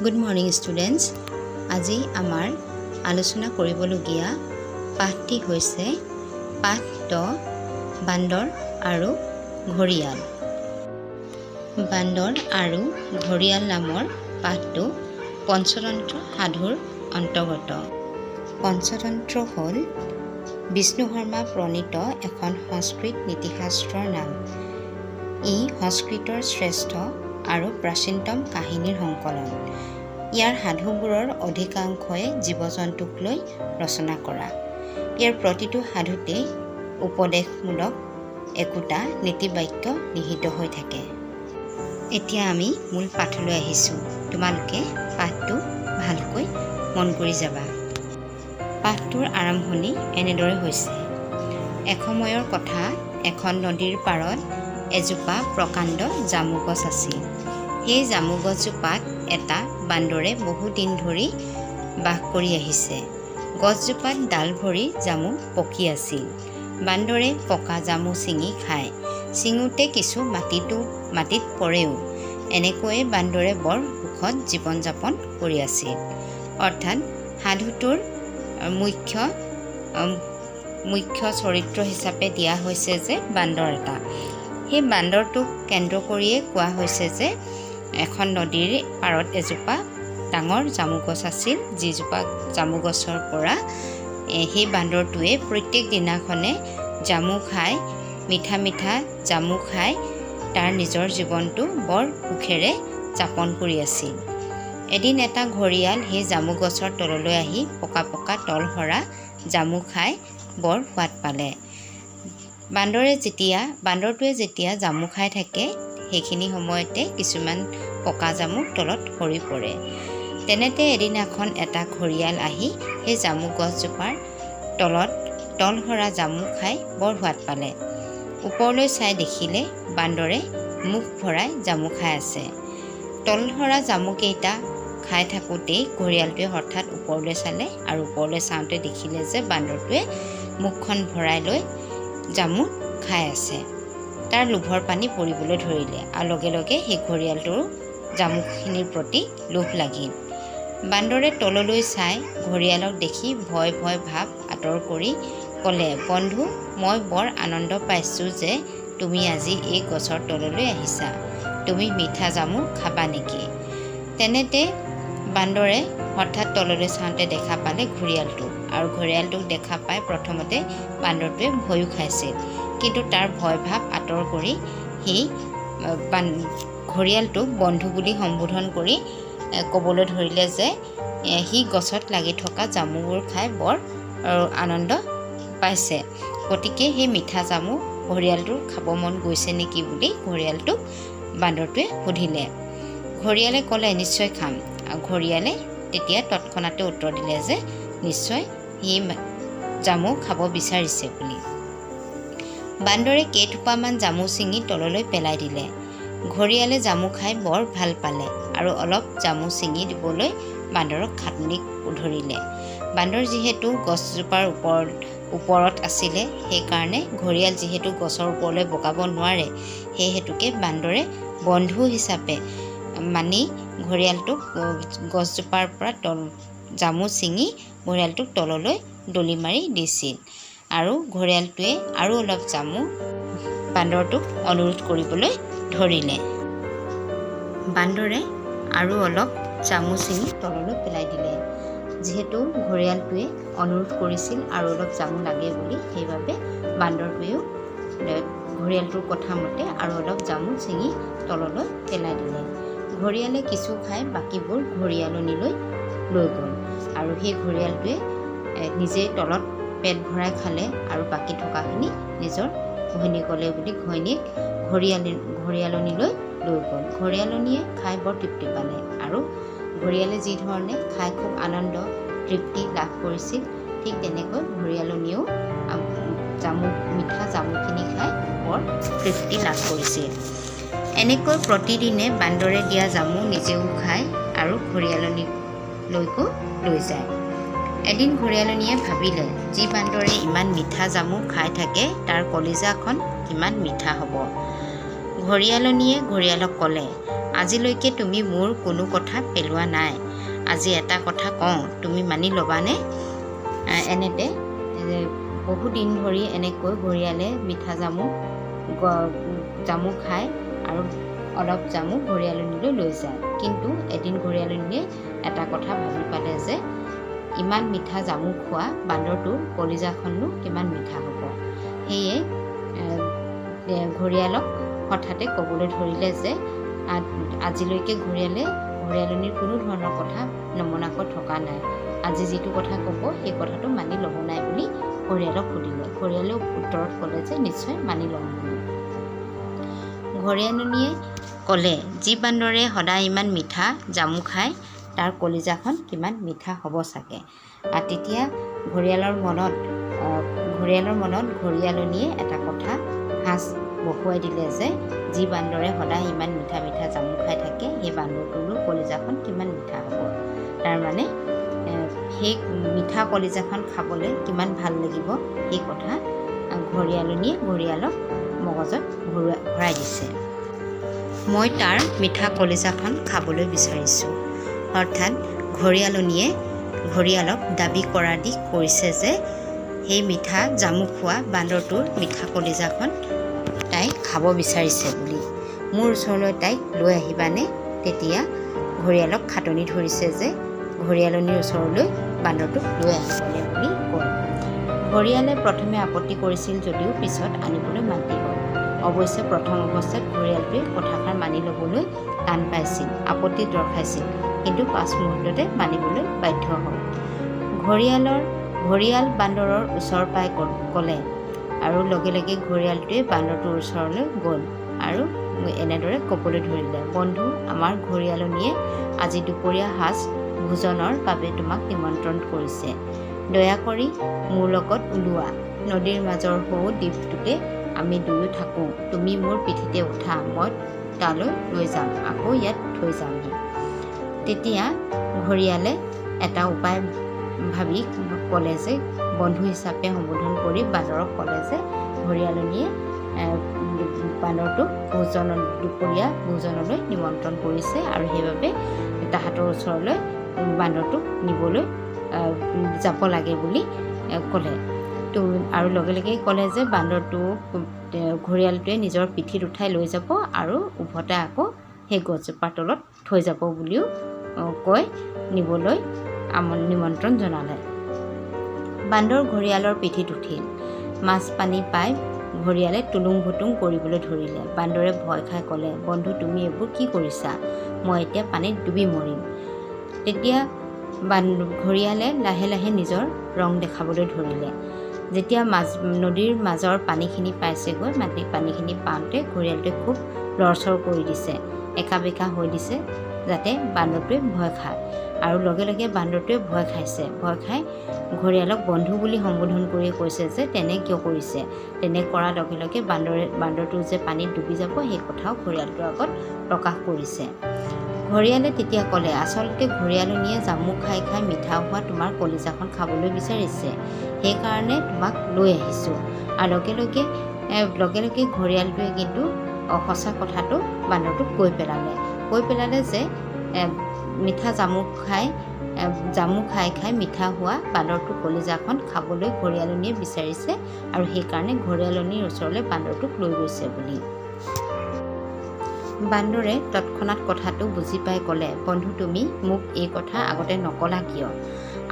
Good morning students. আজি আমাৰ আলোচনা কৰিবলগীয়া পাঠটি হৈছে পাঠ 10 বান্দৰ আৰু ঘৰিয়াল। বান্দৰ আৰু ঘৰিয়াল নামৰ পাঠটো পঞ্চতন্ত্ৰ সাধুৰ অন্তৰ্গত। পঞ্চতন্ত্ৰ হ'ল বিষ্ণু শৰ্মা প্ৰণীত এখন সংস্কৃত নীতিশাস্ত্ৰৰ নাম। ই সংস্কৃতৰ শ্ৰেষ্ঠ আৰু প্ৰাচীনতম কাহিনীৰ সংকলন। ইয়াৰ সাধুবোৰৰ অধিকাংশই জীৱ জন্তুক লৈ ৰচনা কৰা। ইয়াৰ প্ৰতিটো সাধুতেই উপদেশমূলক একোটা নীতিবাক্য নিহিত হৈ থাকে। এতিয়া আমি মূল পাঠলৈ আহিছোঁ। তোমালোকে পাঠটো ভালকৈ মন কৰি যাবা। পাঠটোৰ আৰম্ভণি এনেদৰে হৈছে। এসময়ৰ কথা, এখন নদীৰ পাৰত এজোপা প্ৰকাণ্ড জামু গছ আছিল। সেই জামু গছজোপাত এটা বান্দৰে বহুদিন ধৰি বাস কৰি আহিছে। গছজোপাত ডাল ভৰি জামু পকি আছিল। বান্দৰে পকা জামু ছিঙি খায়। ছিঙোতে কিছু মাটিত পৰেও। এনেকৈয়ে বান্দৰে বৰ সুখত জীৱন যাপন কৰি আছিল। অৰ্থাৎ সাধুটোৰ মুখ্য চৰিত্ৰ হিচাপে দিয়া হৈছে যে বান্দৰ এটা। সেই বান্দৰটোক কেন্দ্ৰ কৰিয়ে কোৱা হৈছে যে এখন নদীৰ পাৰত এজোপা ডাঙৰ জামু গছ আছিল, যিজোপা জামু গছৰ পৰা সেই বান্দৰটোৱে প্ৰত্যেক দিনাখনে জামু খাই, মিঠা মিঠা জামু খাই তাৰ নিজৰ জীৱনটো বৰ সুখেৰে যাপন কৰি আছিল। এদিন এটা ঘৰিয়াল সেই জামু গছৰ তললৈ আহি পকা পকা তল সৰা জামু খাই বৰ সোৱাদ পালে। বান্দৰটোৱে যেতিয়া জামু খাই থাকে, সেইখিনি সময়তে কিছুমান পকা জামু তলত সৰি পৰে। তেনেতে এদিনাখন এটা ঘৰিয়াল আহি সেই জামু গছজোপাৰ তলত তল সৰা জামু খাই বৰ সোৱাদ পালে। ওপৰলৈ চাই দেখিলে বান্দৰে মুখ ভৰাই জামু খাই আছে। তল সৰা জামুকেইটা খাই থাকোঁতেই ঘৰিয়ালটোৱে হঠাৎ ওপৰলৈ চালে আৰু ওপৰলৈ চাওঁতে দেখিলে যে বান্দৰটোৱে মুখখন ভৰাই লৈ জামু খাই আছে। তাৰ লোভৰ পানী পৰিবলৈ ধৰিলে আৰু লগে লগে সেই ঘৰিয়ালটোৰ জামুখিনিৰ প্ৰতি লোভ লাগিল। বান্দৰে তললৈ চাই ঘৰিয়ালক দেখি ভয় ভয় ভাৱ আঁতৰ কৰি ক'লে, বন্ধু, মই বৰ আনন্দ পাইছোঁ যে তুমি আজি এই গছৰ তললৈ আহিছা। তুমি মিঠা জামু খাবা নেকি? তেনেতে বান্দৰে হঠাৎ তললৈ চাওঁতে দেখা পালে ঘৰিয়ালটোক, আৰু ঘৰিয়ালটোক দেখা পাই প্ৰথমতে বান্দৰটোৱে ভয়ো খাইছিল। কিন্তু তাৰ ভয় ভাৱ আঁতৰ কৰি সি ঘৰিয়ালটোক বন্ধু বুলি সম্বোধন কৰি ক'বলৈ ধৰিলে যে সি গছত লাগি থকা জামুবোৰ খাই বৰ আনন্দ পাইছে। গতিকে সেই মিঠা জামু ঘৰিয়ালটোৰ খাব মন গৈছে নেকি বুলি ঘৰিয়ালটোক বান্দৰটোৱে সুধিলে। ঘৰিয়ালে ক'লে, নিশ্চয় খাম। ঘৰিয়ালে তেতিয়া তৎক্ষণাতে উত্তৰ দিলে যে নিশ্চয় সি জামু খাব বিচাৰিছে বুলি। বান্দৰে কেইথোপামান জামু ছিঙি তললৈ পেলাই দিলে। ঘৰিয়ালে জামু খাই বৰ ভাল পালে আৰু অলপ জামু ছিঙি দিবলৈ বান্দৰক খাটনি ধৰিলে। বান্দৰ যিহেতু গছজোপাৰ ওপৰত আছিলে, সেইকাৰণে ঘৰিয়াল যিহেতু গছৰ ওপৰলৈ বগাব নোৱাৰে, সেই হেতুকে বান্দৰে বন্ধু হিচাপে মানি ঘৰিয়ালটোক গছজোপাৰ পৰা জামু ছিঙি ঘৰিয়ালটোক তললৈ দলি মাৰি দিছিল। আৰু ঘৰিয়ালটোৱে আৰু অলপ জামু বান্দৰটোক অনুৰোধ কৰিবলৈ ধৰিলে। বান্দৰে আৰু অলপ জামু ছিঙি তললৈ পেলাই দিলে। যিহেতু ঘৰিয়ালটোৱে অনুৰোধ কৰিছিল আৰু অলপ জামু লাগে বুলি, সেইবাবে বান্দৰটোৱেও ঘৰিয়ালটোৰ কথা মতে আৰু অলপ জামু ছিঙি তললৈ পেলাই দিলে। ঘৰিয়ালে কিছু খাই বাকীবোৰ ঘৰিয়ালনিলৈ লৈ গ'ল, আৰু সেই ঘৰিয়ালটোৱে নিজে তলত পেট ভৰাই খালে আৰু বাকী থকাখিনি নিজৰ ঘৈণীয়েকলৈ বুলি ঘৈণীয়েক ঘৰিয়ালনিলৈ লৈ গ'ল। ঘৰিয়ালনিয়ে খাই বৰ তৃপ্তি পালে, আৰু ঘৰিয়ালে যি ধৰণে খাই খুব আনন্দ তৃপ্তি লাভ কৰিছিল, ঠিক তেনেকৈ ঘৰিয়ালনিয়েও মিঠা জামুখিনি খাই বৰ তৃপ্তি লাভ কৰিছিল। এনেকৈ প্ৰতিদিনে বান্দৰে দিয়া জামু নিজেও খায় আৰু ঘৰিয়ালনিলৈকো লৈ যায়। এদিন ঘৰিয়ালনিয়ে ভাবিলে, যি বান্দৰে ইমান মিঠা জামু খাই থাকে, তাৰ কলিজাখন কিমান মিঠা হ'ব। ঘৰিয়ালনিয়ে ঘৰিয়ালক ক'লে, আজিলৈকে তুমি মোৰ কোনো কথা পেলোৱা নাই। আজি এটা কথা কওঁ, তুমি মানি ল'বানে? এনেতে বহুদিন ধৰি এনেকৈ ঘৰিয়ালে মিঠা জামু খায় আৰু অলপ জামু ঘৰিয়ালনীলৈ লৈ যায়। কিন্তু এদিন ঘৰিয়ালনীয়ে এটা কথা ভাবি পালে যে ইমান মিঠা জামু খোৱা বান্দৰটোৰ কলিজাখনো কিমান মিঠা হ'ব। সেয়ে ঘৰিয়ালক হঠাতে ক'বলৈ ধৰিলে যে আজিলৈকে ঘৰিয়ালনীৰ কোনো ধৰণৰ কথা নমনাকৈ থকা নাই। আজি যিটো কথা ক'ব সেই কথাটো মানি ল'ব নাই বুলি ঘৰিয়ালক সুধিলে। ঘৰিয়ালেও উত্তৰত ক'লে যে নিশ্চয় মানি ল'ম বুলি। ঘৰিয়ালনীয়ে ক'লে, যি বান্দৰে সদায় ইমান মিঠা জামু খায় তাৰ কলিজাখন কিমান মিঠা হ'ব চাগে। তেতিয়া ঘৰিয়ালৰ মনত ঘৰিয়ালনীয়ে এটা কথা সাঁচ বহুৱাই দিলে যে যি বান্দৰে সদায় ইমান মিঠা মিঠা জামু খাই থাকে সেই বান্দৰটোৰো কলিজাখন কিমান মিঠা হ'ব। তাৰমানে সেই মিঠা কলিজাখন খাবলৈ কিমান ভাল লাগিব সেই কথা ঘৰিয়ালনীয়ে ঘৰিয়ালক মগজত ভৰাই দিছে। মই তাৰ মিঠা কলিজাখন খাবলৈ বিচাৰিছোঁ। অৰ্থাৎ ঘৰিয়ালনীয়ে ঘৰিয়ালক দাবী কৰা দি কৈছে যে সেই মিঠা জামু খোৱা বান্দৰটোৰ মিঠা কলিজাখন তাই খাব বিচাৰিছে বুলি। মোৰ ওচৰলৈ তাইক লৈ আহিবানে? তেতিয়া ঘৰিয়ালক খাটনি ধৰিছে যে ঘৰিয়ালনীৰ ওচৰলৈ বান্দৰটোক লৈ আহিবলৈ বুলি কয়। ঘৰিয়ালে প্ৰথমে আপত্তি কৰিছিল যদিও পিছত আনিবলৈ মান্তি হ'ল। অৱশ্যে প্ৰথম অৱস্থাত ঘৰিয়ালটোৱে কথাষাৰ মানি ল'বলৈ টান পাইছিল, আপত্তি দৰ্শাইছিল, কিন্তু পাছ মুহূৰ্ততে মানিবলৈ বাধ্য হ'ল। ঘৰিয়াল বান্দৰৰ ওচৰ পাই ক'লে আৰু লগে লগে ঘৰিয়ালটোৱে বান্দৰটোৰ ওচৰলৈ গ'ল আৰু এনেদৰে ক'বলৈ ধৰিলে, বন্ধু, আমাৰ ঘৰিয়ালনীয়ে আজি দুপৰীয়া সাজ ভোজনৰ বাবে তোমাক নিমন্ত্ৰণ কৰিছে। দয়া কৰি মোৰ লগত ওলোৱা। নদীৰ মাজৰ সৌ দ্বীপটোতে আমি দুয়ো থাকোঁ। তুমি মোৰ পিঠিতে উঠা, মই তালৈ লৈ যাম, আকৌ ইয়াত থৈ যামহি। তেতিয়া ঘৰিয়ালে এটা উপায় ভাবি ক'লে যে বন্ধু হিচাপে সম্বোধন কৰি বান্দৰক ক'লে যে ঘৰিয়ালনীয়ে বান্দৰটোক দুপৰীয়া ভোজনলৈ নিমন্ত্ৰণ কৰিছে আৰু সেইবাবে তাহাঁতৰ ওচৰলৈ বান্দৰটোক নিবলৈ যাব লাগে বুলি ক'লে। আৰু লগে লগে ক'লে যে বান্দৰটো ঘৰিয়ালটোৱে নিজৰ পিঠিত উঠাই লৈ যাব আৰু উভতাই আকৌ সেই গছজোপাৰ তলত থৈ যাব বুলিও কৈ নিবলৈ নিমন্ত্ৰণ জনালে। বান্দৰ ঘৰিয়ালৰ পিঠিত উঠিল। মাছ পানী পাই ঘৰিয়ালে টুলুং ভুটুং কৰিবলৈ ধৰিলে। বান্দৰে ভয় খাই ক'লে, বন্ধু, তুমি এইবোৰ কি কৰিছা? মই এতিয়া পানীত ডুবি মৰিম। তেতিয়া ঘৰিয়ালে লাহে লাহে নিজৰ ৰং দেখাবলৈ ধৰিলে। যেতিয়া নদীৰ মাজৰ পানীখিনি পাইছেগৈ, পানীখিনি পাওঁতে ঘৰিয়ালটোৱে খুব লৰচৰ কৰি দিছে, একা বেকা হৈ দিছে যাতে বান্দৰটোৱে ভয় খায়। আৰু লগে লগে বান্দৰটোৱে ভয় খাইছে। ভয় খাই ঘৰিয়ালক বন্ধু বুলি সম্বোধন কৰি কৈছে যে তেনে কিয় কৰিছে। তেনে কৰাৰ লগে লগে বান্দৰটো যে পানীত ডুবি যাব সেই কথাও ঘৰিয়ালটোৰ আগত প্ৰকাশ কৰিছে। ঘৰিয়ালে তেতিয়া ক'লে, আচলতে ঘৰিয়ালনীয়ে জামু খাই খাই মিঠা হোৱা তোমাৰ কলিজাখন খাবলৈ বিচাৰিছে, সেইকাৰণে তোমাক লৈ আহিছোঁ। আৰু লগে লগে ঘৰিয়ালটোৱে কিন্তু সঁচা কথাটো বান্দৰটোক কৈ পেলালে যে মিঠা জামু খাই খাই মিঠা হোৱা বান্দৰটোৰ কলিজাখন খাবলৈ ঘৰিয়ালনীয়ে বিচাৰিছে আৰু সেইকাৰণে ঘৰিয়ালনীৰ ওচৰলৈ বান্দৰটোক লৈ গৈছে বুলি। বান্দৰে তৎক্ষণাৎ কথাটো বুজি পাই ক'লে, বন্ধু, তুমি মোক এই কথা আগতে নকলা কিয়?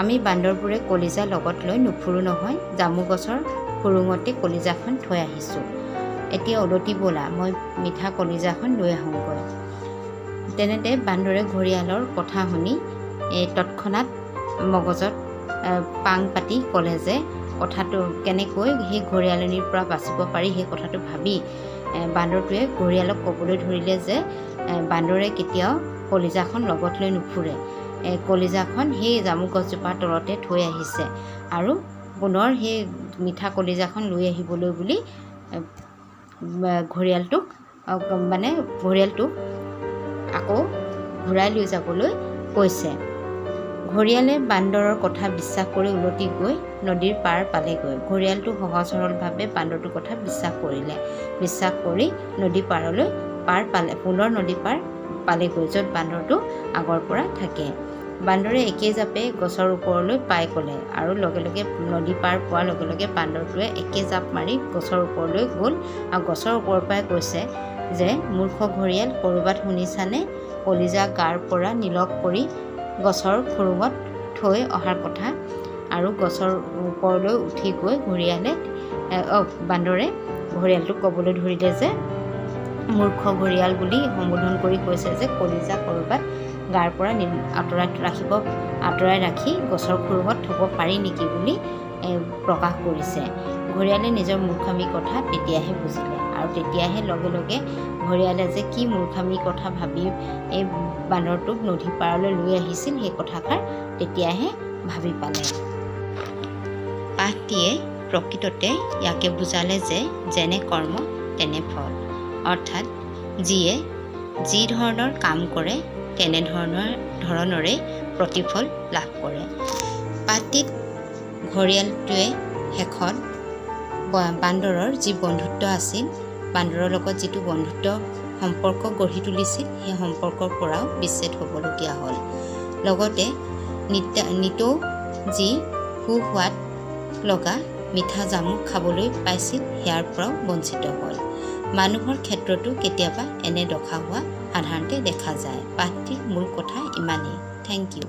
আমি বান্দৰবোৰে কলিজা লগত লৈ নুফুৰোঁ নহয়, জামু গছৰ খুৰুঙতে কলিজাখন থৈ আহিছোঁ। এতিয়া উলটি ব'লা, মই মিঠা কলিজাখন লৈ আহোঁগৈ। তেনেতে বান্দৰে ঘৰিয়ালৰ কথা শুনি তৎক্ষণাৎ মগজত পাং পাতি ক'লে যে কথাটো কেনেকৈ সেই ঘৰিয়ালনীৰ পৰা বাচিব পাৰি সেই কথাটো ভাবি বান্দৰটোৱে ঘৰিয়ালক ক'বলৈ ধৰিলে যে বান্দৰে কেতিয়াও কলিজাখন লগত লৈ নুফুৰে। কলিজাখন সেই জামু গছজোপাৰ তলতে থৈ আহিছে আৰু পুনৰ সেই মিঠা কলিজাখন লৈ আহিবলৈ বুলি ঘৰিয়ালটোক আকৌ ঘূৰাই লৈ যাবলৈ কৈছে। ঘৰিয়ালে বান্দৰৰ কথা বিশ্বাস কৰি উলটি গৈ নদীৰ পাৰ পালেগৈ। ঘৰিয়ালটো সহজ সৰলভাৱে বান্দৰটোৰ কথা বিশ্বাস কৰি নদী পাৰলৈ পুনৰ নদী পাৰ পালেগৈ য'ত বান্দৰটো আগৰ পৰা থাকে। বান্দৰে একে জাপে গছৰ ওপৰলৈ পাই ক'লে আৰু লগে লগে নদী পাৰ পোৱাৰ লগে লগে বান্দৰটোৱে একে জাপ মাৰি গছৰ ওপৰলৈ গ'ল আৰু গছৰ ওপৰৰ পৰাই কৈছে যে মূৰ্খ ঘৰিয়াল, ক'ৰবাত শুনিছানে কলিজা গাৰ পৰা নিলগ কৰি গছৰ খুৰুঙত থৈ অহাৰ কথা। আৰু গছৰ ওপৰলৈ উঠি গৈ বান্দৰে ঘৰিয়ালটোক ক'বলৈ ধৰিলে যে মূৰ্খ ঘৰিয়াল বুলি সম্বোধন কৰি কৈছে যে কলিজা ক'ৰবাত গাৰ পৰা আঁতৰাই ৰাখি গছৰ খুৰুঙত থ'ব পাৰি নেকি বুলি প্ৰকাশ কৰিছে। ঘৰিয়ালে নিজৰ মূৰ্খামিৰ কথা তেতিয়াহে বুজিলে আৰু তেতিয়াহে লগে লগে ঘৰিয়ালে যে কি মূৰ্খামিৰ কথা ভাবি এই বান্দৰটোক নদী পাৰলৈ লৈ আহিছিল সেই কথাষাৰ তেতিয়াহে ভাবি পালে। পাঠটিয়ে প্ৰকৃততে ইয়াকে বুজালে যে যেনে কৰ্ম তেনে ফল, অৰ্থাৎ যিয়ে যি ধৰণৰ কাম কৰে তেনেধৰণৰে প্ৰতিফল লাভ কৰে। পাঠটিত ঘৰিয়ালটোৱে শেষত বান্দৰৰ যি বন্ধুত্ব আছিল, বান্দৰৰ লগত যিটো বন্ধুত্ব সম্পৰ্ক গঢ়ি তুলিছিল সেই সম্পৰ্কৰ পৰাও বিচ্ছেদ হ'বলগীয়া হ'ল। লগতে নিতৌ যি সুস্বাদ লগা মিঠা জামুক খাবলৈ পাইছিল সেয়াৰ পৰাও বঞ্চিত হ'ল। মানুহৰ ক্ষেত্ৰতো কেতিয়াবা এনে দশা হোৱা সাধাৰণতে দেখা যায়। পাঠটিৰ মূল কথা ইমানেই। Thank U.